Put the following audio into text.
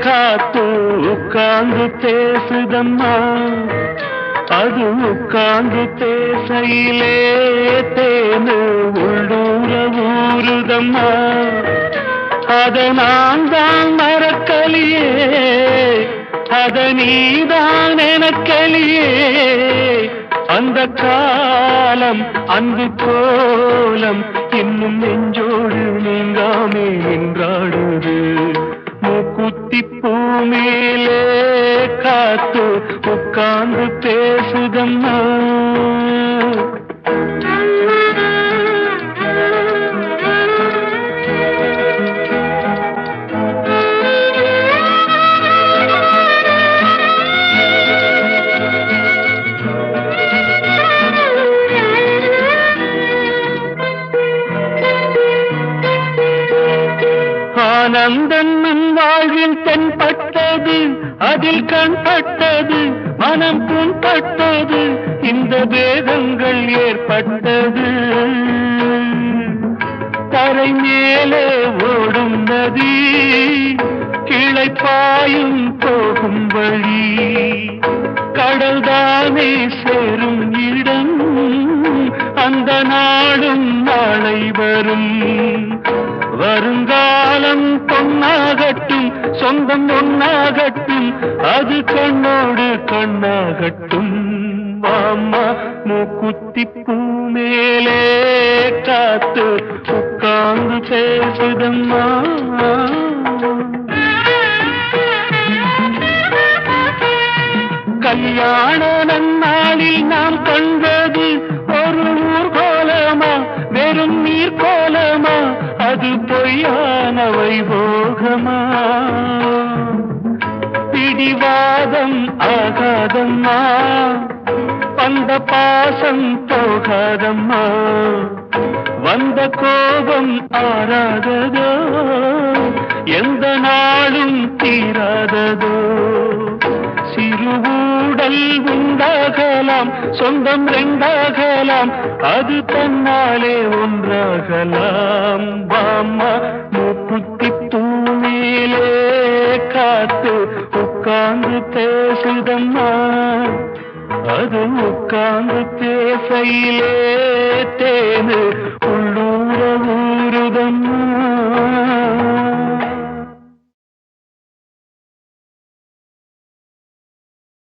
காத்து உட்கார்ந்து பேசுதம்மா, அது உட்கார்ந்து பேசையிலே தேனு உள்ளூர ஊறுதம்மா. அத நான் தான் மறக்கலியே, அத நீதான் எனக்கலியே. அந்த காலம் அன்பு கோலம் இன்னும் நெஞ்சோடு நீங்காமே நின்றாடுது. மூக்குத்தி பூ மேலே காத்து உட்கார்ந்து பேசுதம்மா. ஆனந்தன் நம் வாழ்வில் தென்பட்டது, அதில் கண்பட்டது, மனம் புண்பட்டது, இந்த வேதங்கள் ஏற்பட்டது. தரை மேலே ஓடும் நதி, கிளை பாயும் போகும் வழி, கடல் தானே சேரும் இடம், அந்த நாடும் நாளை வரும். வருங்காலம் பொன்னாகட்டும், சொந்தம் ஒன்னாகட்டும், அது கண்ணோடு கண்ணாகட்டும். மாமா மூக்குத்தி பூ மேலே காத்து உட்கார்ந்து பேசுதம்மா. கல்யாண நன்னாளில் நாம் கண்டது ஒரு ஊர்கோலமா, வெறும் நீர் கோலமா, அது பொய்யான வைபோகமா. பிடிவாதம் ஆகாதம்மா, வந்த பாசம் போகாதம்மா, வந்த கோபம் ஆறாததோ, எந்த நாளும் தீராததோ. சிறுவூடல் உண்டாகலாம், சொந்தம் ரெண்டாகலாம், அது தன்னாலே ஒன்றாகலாம். பாம்மா மூக்குத்தி பூ மேலே காத்து உட்கார்ந்து பேசுதம்மா, அது உட்கார்ந்து பேசையிலே தேனு